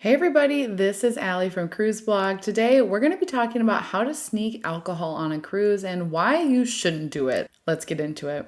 Hey everybody, this is Allie from Cruise Blog. Today we're going to be talking about how to sneak alcohol on a cruise and why you shouldn't do it. Let's get into it.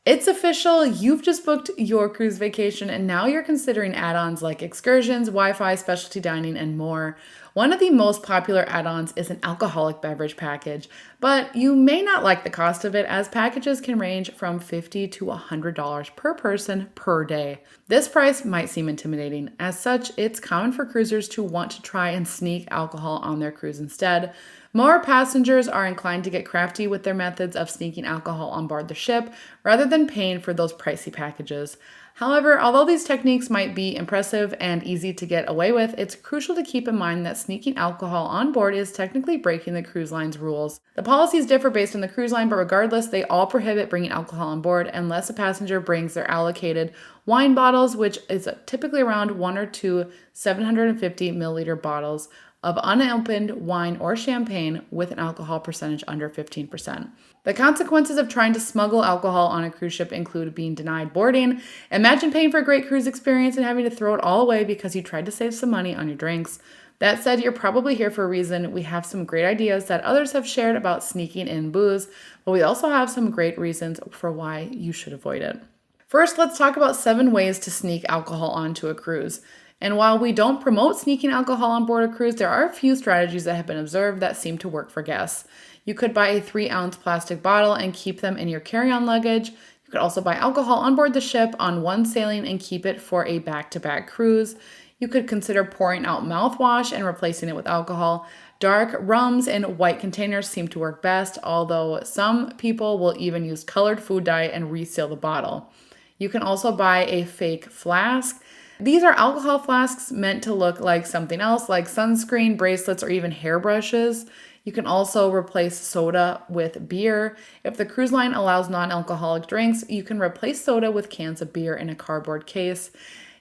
It's official, you've just booked your cruise vacation and now you're considering add-ons like excursions, Wi-Fi, specialty dining, and more. One of the most popular add-ons is an alcoholic beverage package, but you may not like the cost of it as packages can range from $50 to $100 per person per day. This price might seem intimidating. As such, it's common for cruisers to want to try and sneak alcohol on their cruise instead. More passengers are inclined to get crafty with their methods of sneaking alcohol on board the ship rather than paying for those pricey packages. However, although these techniques might be impressive and easy to get away with, it's crucial to keep in mind that sneaking alcohol on board is technically breaking the cruise line's rules. The policies differ based on the cruise line, but regardless, they all prohibit bringing alcohol on board unless a passenger brings their allocated wine bottles, which is typically around 1 or 2 750 milliliter bottles of unopened wine or champagne with an alcohol percentage under 15%. The consequences of trying to smuggle alcohol on a cruise ship include being denied boarding. Imagine paying for a great cruise experience and having to throw it all away because you tried to save some money on your drinks. That said, you're probably here for a reason. We have some great ideas that others have shared about sneaking in booze, but we also have some great reasons for why you should avoid it. First, let's talk about 7 ways to sneak alcohol onto a cruise. And while we don't promote sneaking alcohol on board a cruise, there are a few strategies that have been observed that seem to work for guests. You could buy a 3-ounce plastic bottle and keep them in your carry-on luggage. You could also buy alcohol on board the ship on one sailing and keep it for a back-to-back cruise. You could consider pouring out mouthwash and replacing it with alcohol. Dark rums in white containers seem to work best, although some people will even use colored food dye and reseal the bottle. You can also buy a fake flask. These are alcohol flasks meant to look like something else, like sunscreen, bracelets, or even hairbrushes. You can also replace soda with beer. If the cruise line allows non-alcoholic drinks, you can replace soda with cans of beer in a cardboard case.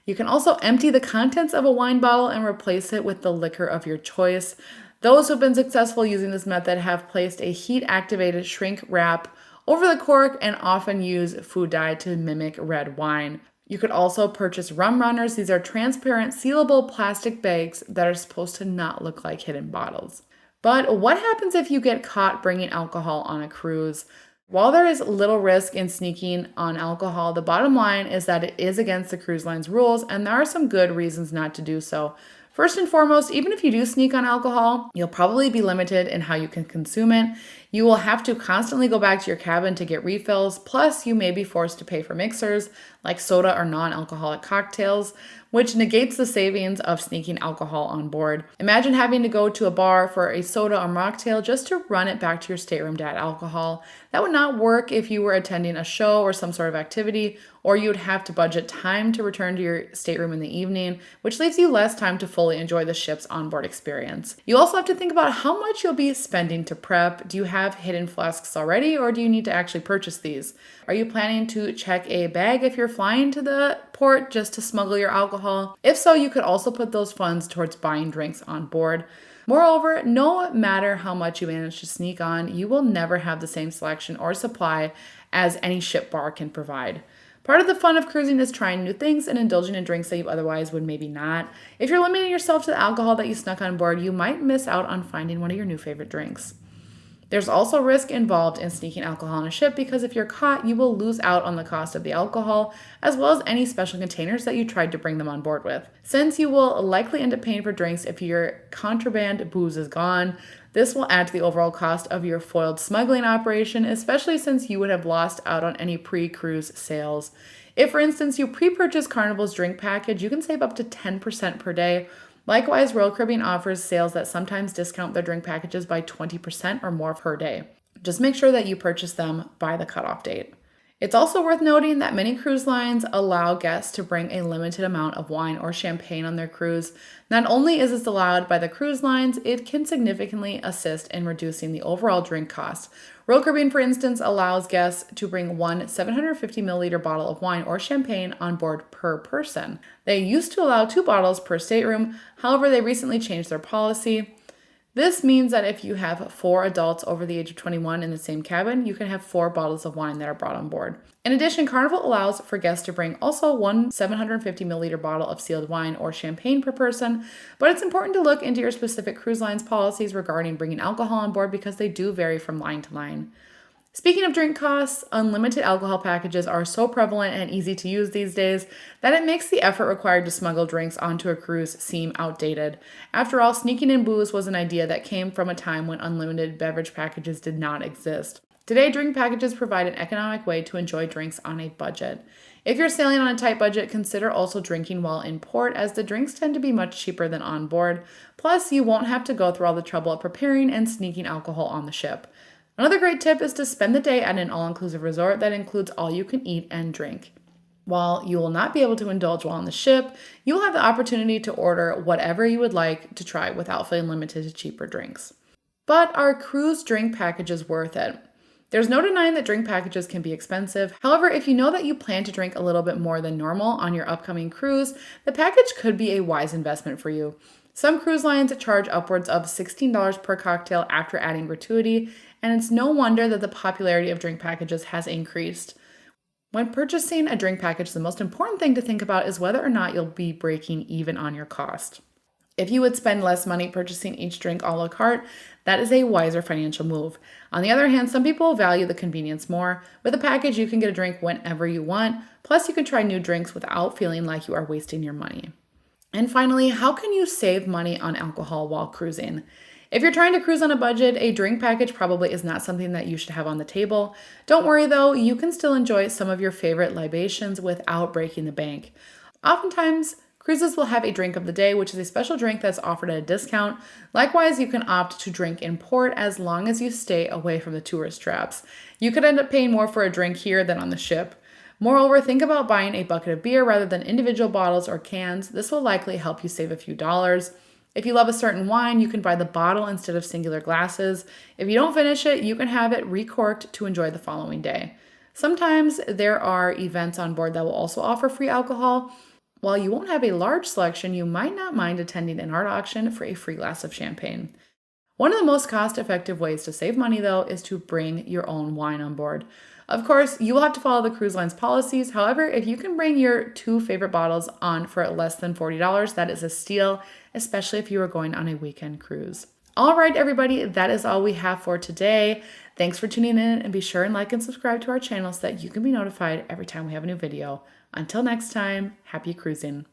You can also empty the contents of a wine bottle and replace it with the liquor of your choice. Those who have been successful using this method have placed a heat-activated shrink wrap over the cork and often use food dye to mimic red wine. You could also purchase rum runners. These are transparent, sealable plastic bags that are supposed to not look like hidden bottles. But what happens if you get caught bringing alcohol on a cruise? While there is little risk in sneaking on alcohol, the bottom line is that it is against the cruise line's rules, and there are some good reasons not to do so. First and foremost, even if you do sneak on alcohol, you'll probably be limited in how you can consume it. You will have to constantly go back to your cabin to get refills, plus you may be forced to pay for mixers like soda or non-alcoholic cocktails, which negates the savings of sneaking alcohol on board. Imagine having to go to a bar for a soda or mocktail just to run it back to your stateroom to add alcohol. That would not work if you were attending a show or some sort of activity, or you would have to budget time to return to your stateroom in the evening, which leaves you less time to fully enjoy the ship's onboard experience. You also have to think about how much you'll be spending to prep. Do you have hidden flasks already, or do you need to actually purchase these? Are you planning to check a bag if you're flying to the port just to smuggle your alcohol? If so, you could also put those funds towards buying drinks on board. Moreover, no matter how much you manage to sneak on, you will never have the same selection or supply as any ship bar can provide. Part of the fun of cruising is trying new things and indulging in drinks that you otherwise would maybe not. If you're limiting yourself to the alcohol that you snuck on board, you might miss out on finding one of your new favorite drinks. There's also risk involved in sneaking alcohol on a ship because if you're caught, you will lose out on the cost of the alcohol, as well as any special containers that you tried to bring them on board with. Since you will likely end up paying for drinks if your contraband booze is gone, this will add to the overall cost of your foiled smuggling operation, especially since you would have lost out on any pre-cruise sales. If, for instance, you pre-purchase Carnival's drink package, you can save up to 10% per day. Likewise, Royal Caribbean offers sales that sometimes discount their drink packages by 20% or more per day. Just make sure that you purchase them by the cutoff date. It's also worth noting that many cruise lines allow guests to bring a limited amount of wine or champagne on their cruise. Not only is this allowed by the cruise lines, it can significantly assist in reducing the overall drink cost. Royal Caribbean, for instance, allows guests to bring one 750 milliliter bottle of wine or champagne on board per person. They used to allow 2 bottles per stateroom, however, they recently changed their policy. This means that if you have 4 adults over the age of 21 in the same cabin, you can have 4 bottles of wine that are brought on board. In addition, Carnival allows for guests to bring also one 750 milliliter bottle of sealed wine or champagne per person, but it's important to look into your specific cruise line's policies regarding bringing alcohol on board because they do vary from line to line. Speaking of drink costs, unlimited alcohol packages are so prevalent and easy to use these days that it makes the effort required to smuggle drinks onto a cruise seem outdated. After all, sneaking in booze was an idea that came from a time when unlimited beverage packages did not exist. Today, drink packages provide an economic way to enjoy drinks on a budget. If you're sailing on a tight budget, consider also drinking while in port, as the drinks tend to be much cheaper than on board. Plus, you won't have to go through all the trouble of preparing and sneaking alcohol on the ship. Another great tip is to spend the day at an all-inclusive resort that includes all you can eat and drink. While you will not be able to indulge while on the ship, you will have the opportunity to order whatever you would like to try without feeling limited to cheaper drinks. But are cruise drink packages worth it? There's no denying that drink packages can be expensive. However, if you know that you plan to drink a little bit more than normal on your upcoming cruise, the package could be a wise investment for you. Some cruise lines charge upwards of $16 per cocktail after adding gratuity, and it's no wonder that the popularity of drink packages has increased. When purchasing a drink package, the most important thing to think about is whether or not you'll be breaking even on your cost. If you would spend less money purchasing each drink a la carte, that is a wiser financial move. On the other hand, some people value the convenience more. With a package, you can get a drink whenever you want, plus you can try new drinks without feeling like you are wasting your money. And finally, how can you save money on alcohol while cruising? If you're trying to cruise on a budget, a drink package probably is not something that you should have on the table. Don't worry though, you can still enjoy some of your favorite libations without breaking the bank. Oftentimes, cruises will have a drink of the day, which is a special drink that's offered at a discount. Likewise, you can opt to drink in port as long as you stay away from the tourist traps. You could end up paying more for a drink here than on the ship. Moreover, think about buying a bucket of beer rather than individual bottles or cans. This will likely help you save a few dollars. If you love a certain wine, you can buy the bottle instead of singular glasses. If you don't finish it, you can have it recorked to enjoy the following day. Sometimes there are events on board that will also offer free alcohol. While you won't have a large selection, you might not mind attending an art auction for a free glass of champagne. One of the most cost-effective ways to save money, though, is to bring your own wine on board. Of course, you will have to follow the cruise line's policies. However, if you can bring your 2 favorite bottles on for less than $40, that is a steal, especially if you are going on a weekend cruise. All right, everybody, that is all we have for today. Thanks for tuning in, and be sure and like and subscribe to our channel so that you can be notified every time we have a new video. Until next time, happy cruising.